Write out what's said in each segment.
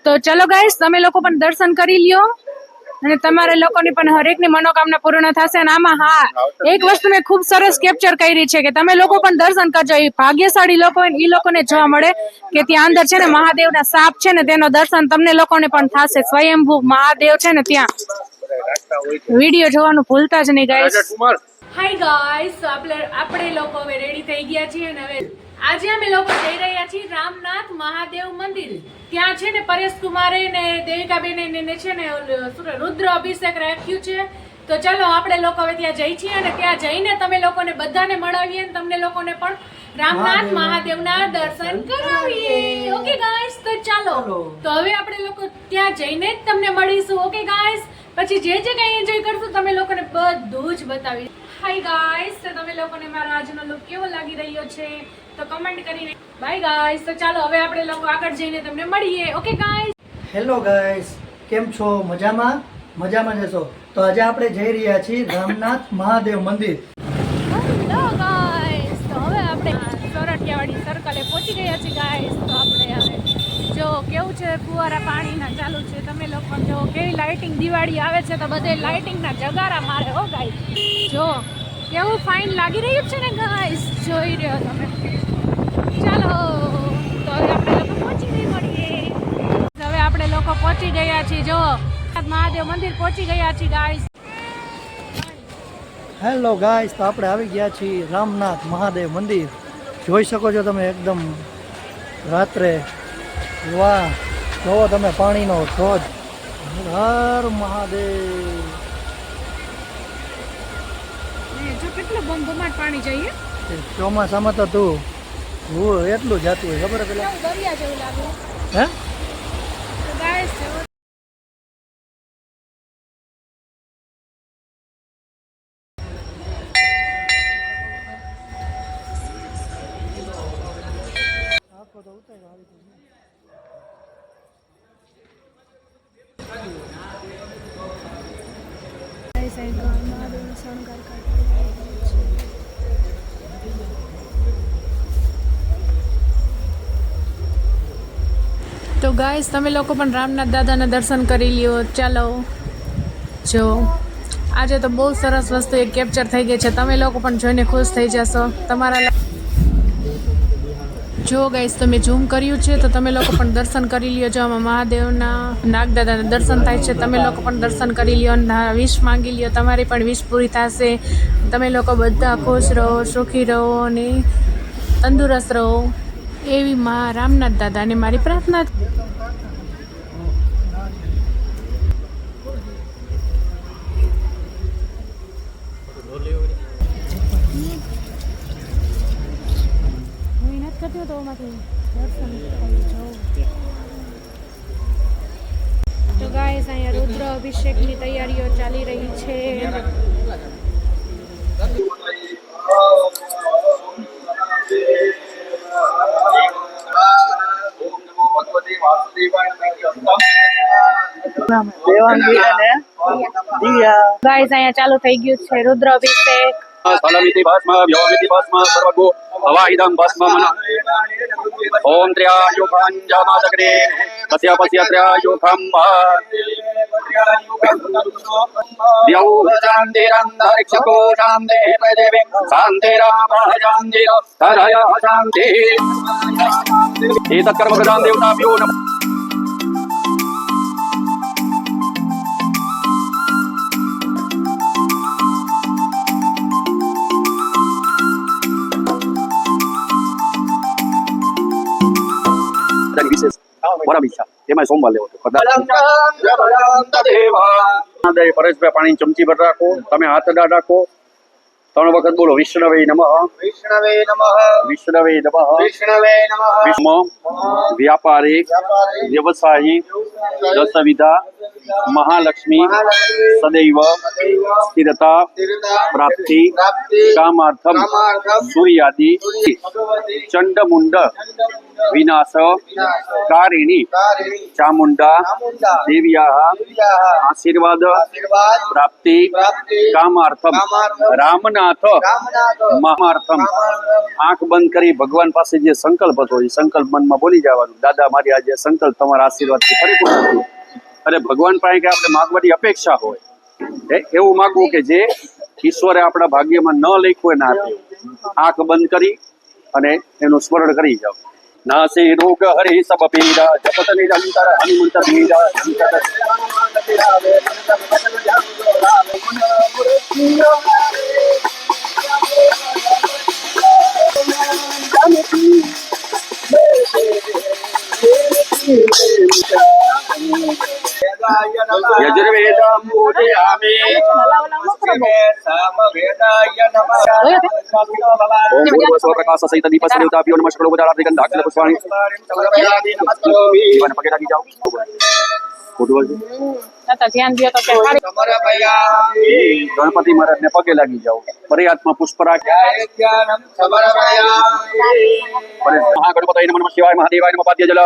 તો ચલો ગાઈસ, તમે લોકો પણ દર્શન કરી લ્યો અને તમારા લોકોની પણ હરેકની મનોકામના પૂર્ણ થશે. અને આમાં હા, એક વસ્તુ મેં ખૂબ સરસ કેપ્ચર કરી છે કે તમે લોકો પણ દર્શન કરજો. એ ભાગ્યશાળી લોકો હોય એ લોકોને જોવા મળે કે ત્યાં અંદર છે ને મહાદેવના સાપ છે ને તેનો દર્શન તમને લોકોને પણ થશે. સ્વયંભૂ મહાદેવ છે ને ત્યાં. વિડીયો જોવાનું ભૂલતા જ નહીં ગાઈસ. હાય ગાઈસ, આપણે લોકો હવે રેડી થઈ ગયા છીએ અને હવે આજે અમે લોકો જઈ રહ્યા છીએ રામનાથ મહાદેવ મંદિર. ત્યાં છે ને પરેશ કુમારે ને દેવિકાબેન ને છે ને રુદ્ર અભિષેક રાખ્યું છે. તો ચાલો આપણે લોકો હવે ત્યાં જઈ છીએ અને ત્યાં જઈને તમે લોકોને બધાને મળાવીએ અને તમને લોકોને પણ રામનાથ મહાદેવના દર્શન કરાવીએ. ઓકે ગાઈસ, તો ચાલો. તો હવે આપણે લોકો ત્યાં જઈને જ તમને મળીશું. ઓકે ગાઈસ, પછી જે કઈ એન્જોય કરશું તમે લોકોને બધું જ બતાવી. હાય ગાઈસ, તો તમે લોકોને મારો આજનો લુક કેવો લાગી રહ્યો છે તો કમેન્ટ કરીને બાય ગાઈસ. તો ચાલો હવે આપણે લોકો આગળ જઈને તમને મળીએ. Okay guys. હેલો ગાઈસ, કેમ છો? મજામાં જશો. તો આજે આપણે જઈ રહ્યા છીએ રામનાથ મહાદેવ મંદિર. હેલો ગાઈસ, તો હવે આપણે સોરઠિયાવાડી સર્કલે પહોંચી ગયા છીએ ગાઈસ. તો આપણે હવે જો કેવું છે, ફુવારા પાણીના ચાલુ છે. તમે લોકો જો કેવી લાઇટિંગ દિવાળી આવે છે તો બધે લાઇટિંગના જગારા મારે. હો ગાઈસ, જો કેવું ફાઇન લાગી રહ્યું છે ને ગાઈસ, જોઈ રહ્યો તમે. ચાલો, તો હવે આપણે લોકો પહોંચી ગઈ મળીએ. હવે આપણે લોકો પહોંચી ગયા છીએ. જો મહાદેવ મંદિર પહોંચી ગયા છીએ ગાઈસ. હેલો ગાઈસ, તો આપણે આવી ગયા છીએ રામનાથ મહાદેવ મંદિર. જોઈ શકો છો તમે એકદમ રાત્રે. વાહ, જોવો તમે પાણીનો ધોધ. હર મહાદેવ. જો કેટલું બમબમાટ પાણી જઈએ. ચોમાસામાં તો તું એટલું જતું હોય ખબર પેલા દરિયા જેવું લાગે. હે ગાઈસ, તો ગાઈસ, તમે લોકો પણ રામનાથ દાદાના દર્શન કરી લ્યો. ચાલો, જો આજે તો બહુ સરસ વસ્તુ એક કેપ્ચર થઈ ગઈ છે. તમે લોકો પણ જોઈને ખુશ થઈ જશો. તમારા જો ગાઈસ, તમે ઝૂમ કર્યું છે તો તમે લોકો પણ દર્શન કરી લ્યો. જો આમાં મહાદેવના નાગદાદાના દર્શન થાય છે. તમે લોકો પણ દર્શન કરી લ્યો, વિશ માંગી લ્યો. તમારી પણ વિશ પૂરી થશે. તમે લોકો બધા ખુશ રહો, સુખી રહો અને તંદુરસ્ત રહો એવી રામનાથ દાદાને મારી પ્રાર્થના. તો ગાઈસ, અહીંયા રુદ્ર અભિષેકની તૈયારીઓ ચાલી રહી છે. ગાઈસ, અહીંયા ચાલુ થઈ ગયું છે રુદ્ર અભિષેક. स्थलमिति भस्म व्योमिति भस्म सर्वगो हवाइदं भस्म मन ओम त्र्यायुखं जमादग्रे तस्य पश्य त्र्यायुखं द्यौ शान्तिरन्तरिक्षको शान्तिः पृथिवी शान्तिरापः शान्तिः तरयः शान्तिः एतत्कर्मकृतां देवताभ्यो नमः. વિશેષ વરામિષા એમાં સોમવાર લેવો હતો. પરેશભાઈ પાણી ચમચી ભર રાખો. તમે હાથ અડા રાખો. 3 વખત બોલો વિષ્ણવે નમઃ, વિષ્ણવે નમઃ, વિષ્ણવે નમઃ, વિષ્ણવે નમઃ. વિષ્મ વ્યાપારી વ્યવસાયી દસવિધા મહાલક્ષ્મી સદૈવ સ્થિરતા પ્રાપ્તિ કામાર્થમ સૂર્યાદિ ચંડમુંડ વિનાશ કારિણી ચામુંડા દેવ્યાः આશીર્વાદ પ્રાપ્તિ કામાર્થમ રામના રામનાથ મહામાર્થમ. આંખ બંધ કરી ભગવાન પાસે જે સંકલ્પ હતો એ સંકલ્પ મનમાં બોલી જવાનું. દાદા મારી આજે સંકલ્પ તમારા આશીર્વાદથી પરિપૂર્ણ થયો. અને ભગવાન પાસે કે આપણે માગવાની અપેક્ષા હોય એવું માગવું કે જે ઈશ્વરે આપણા ભાગ્યમાં ન લખ્યું એને આપ્યું. આંખ બંધ કરી અને એનું સ્મરણ કરી જાઓ. નાસી રોગ હરિ સબ પીરા જપત નિરંતર હનુમંત વીરા યજુર્વેદમ પૂજયામિ સામવેદાય નમઃ. ઓમ ભૂર્ભુવઃ પ્રકાશ સહિત દીપ સર્વતાભ્યો નમઃ શુક્લ ઉદારાધિ ગંધાક્ષર પુષ્પાણિ જીવન પગે લાગી જાઓ. ખોટું બોલજો. ધ્યાન દો તો ગણપતિ મહારાજને પગે લાગી જાઓ. પર્યાત્મા પુષ્પ રાખે. મહાગણપતય નમઃ શિવાય મહાદેવાય નમઃ પાદ્ય જલ.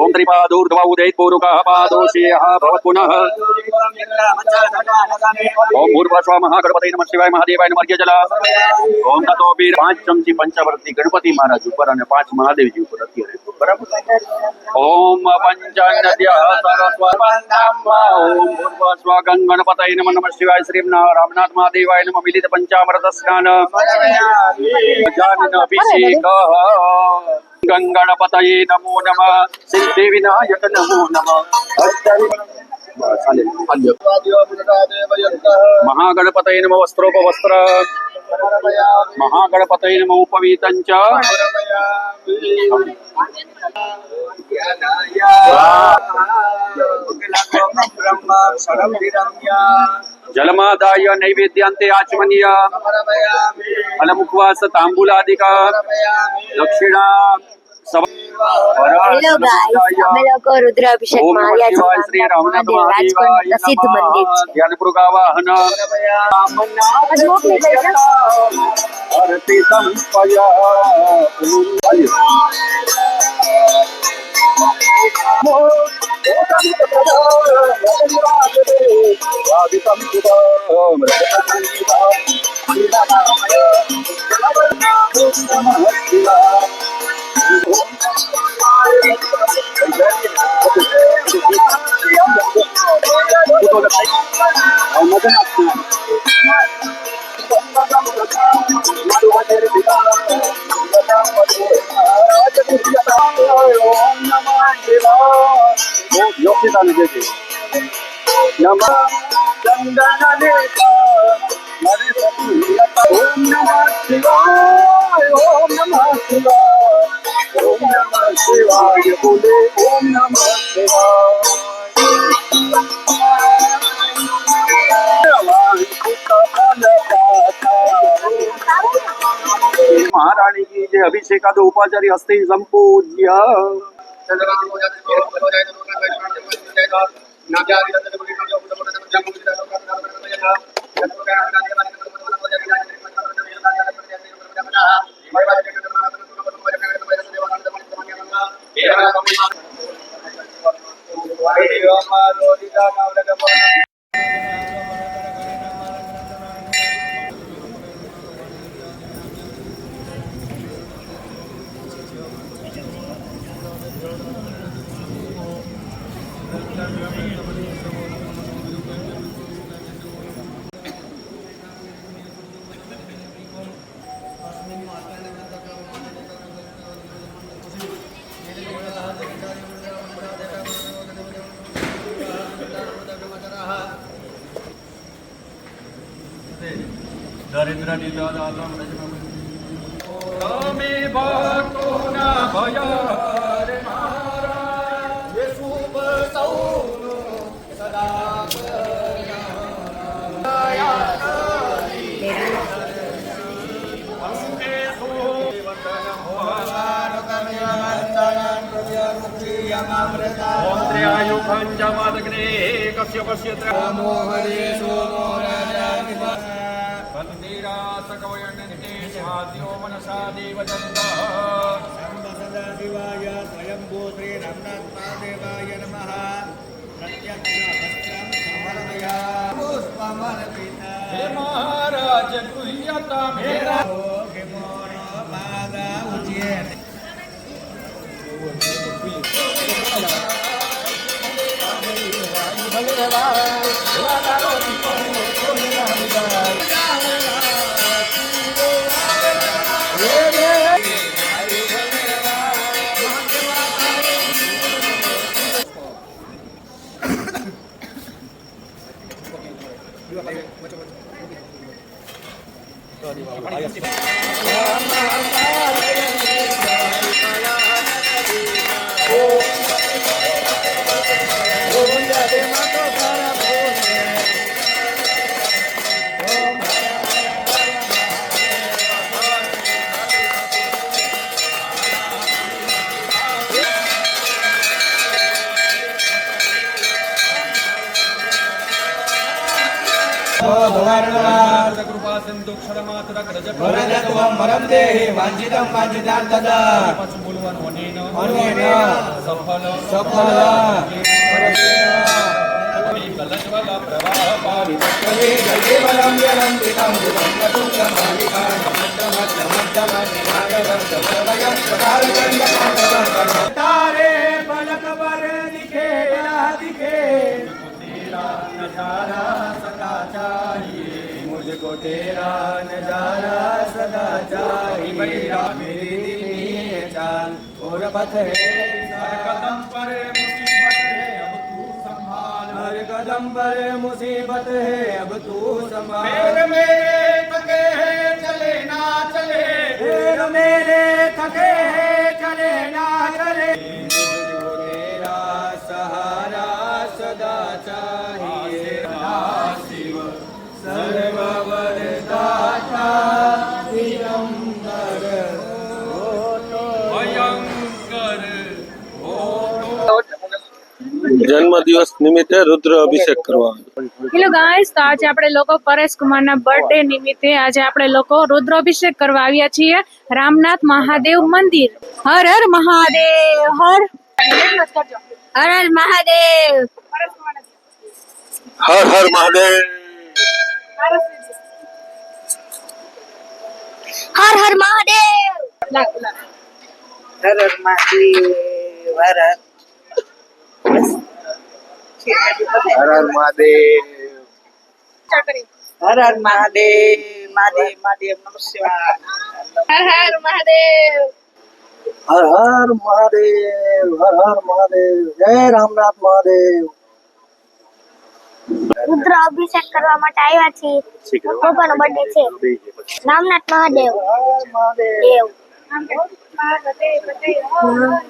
ઓમ ત્રિપાદૂર્ધ્વ ઉદયિત પૂરુકઃ પાદોષેયઃ ભવત પુનઃ. ઓમ ભૂર્ભુવઃ સ્વાહા મહાગણપતય નમઃ શિવાય મહાદેવાય નમઃ પાદ્ય જલ. ઓમ તતો વીર 5 ચમચી પંચાવર્તી ગણપતિ મહારાજ ઉપર અને 5 મહાદેવજી ઉપર અત્યારે બરાબર. ઓમ પંચાનદ્ય સરસ્વતમ. ઓમ ભૂર્ભુવઃ સ્વાહા ગણપતય નમઃ શિવાય શ્રી રામનાથ મહાદેવાય નમઃ મિલિત પંચામૃત સ્નાન ગજાનન અભિષેક. ગંગણપતયે નમો નમઃ. સિદ્ધિ વિનાયક નમો નમઃ. મહાગણપતયે નમઃ વસ્ત્રોપવસ્ત્ર. મહાગણપતયે નમઃ ઉપવીતં ચ. જલમાદાય નૈવેદ્યાંતે આચમનીય. અલમુખવાસ તાંબુલાદિક દક્ષિણા. હેલો ગાઈસ, અમે લોકો રુદ્રાભિષેકમાં આવ્યા છીએ. શ્રી રામનાથ રાજકોટ પ્રસિદ્ધ મંદિર છે. ધ્યાનપુરગાવાહન હરતિ महारानी की जय. अभिषेकाद उपाचार्य हस्ते संपूज्य. તમે ભક્તોના ભય હરે મારા. એ શુભ સૌનો સદા કશ્યપસ્ય ત્રામો હરે સોમો રાજા સ્વાદ્યો મનસા દેવદંત. સદા શિવાય સ્વયંભૂ શ્રી રામનાથ મહાદેવાય નમઃ. પ્રત્યક્ષ વસ્ત્રમ સમર્પયા પુષ્પમર્પિતા. હે મહારાજ ગૃહ્ય કૃપા સિંધુ ક્ષરમાત્ર વરદત્વં વરમ દેહિ વાંછિતં વાંછિતાર્થદા પાછું બોલવાનું અનેન સફલ સફલ કલજવલ પ્રવાહ પાવિત કલે જલે વલમ યલમ પિતં ભુવં કટુકં માલિકાં તારે પલક પર દિખે દિખે नजारा सदा चाहिए मुझको तेरा नजारा सदा चाहिए मेरी दिल में चाल और पथ है हर कदम पर मुसीबत है अब तू संभाल हर कदम पर मुसीबत है अब तू संभाल मेरे थके है चले ना चले मेरे थके है चले ना चले मुझको तेरा सहारा सदा चाहिए शिव सर्ववरदाता दिगंबर भयंकर જન્મ દિવસ નિમિત્તે રુદ્ર અભિષેક કરવા હેલો ગાઈસ, તો આજે આપણે લોકો પરેશ કુમારના બર્થડે નિમિત્તે આજે આપણે લોકો રુદ્રાભિષેક કરવા આવ્યા છીએ રામનાથ મહાદેવ મંદિર. હર હર મહાદેવ, હર હર હર મહાદેવ. હર હર મહાદેવ. હર હર મહાદેવ. હર હર મહાદેવ. હર હર મહાદેવ. હર હર મહાદેવ. મહાદેવ મહાદેવ નમઃ શિવાય. હર હર મહાદેવ. હર હર મહાદેવ, હર હર મહાદેવ, જય રામનાથ મહાદેવ. રુદ્ર અભિષેક કરવા માટે આવ્યા છીએ. પપ્પાનો બર્થડે છે. રામનાથ મહાદેવ. દેવ. મહાદેવ. હર હર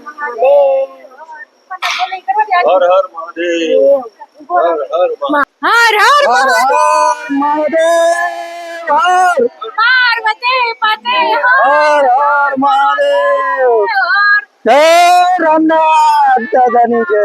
મહાદેવ. હર હર મહાદેવ. હર હર મહાદેવ, હર પાર્વતી પતે હર હર મહાદેવ, જય રામનાથ દાદાની જય.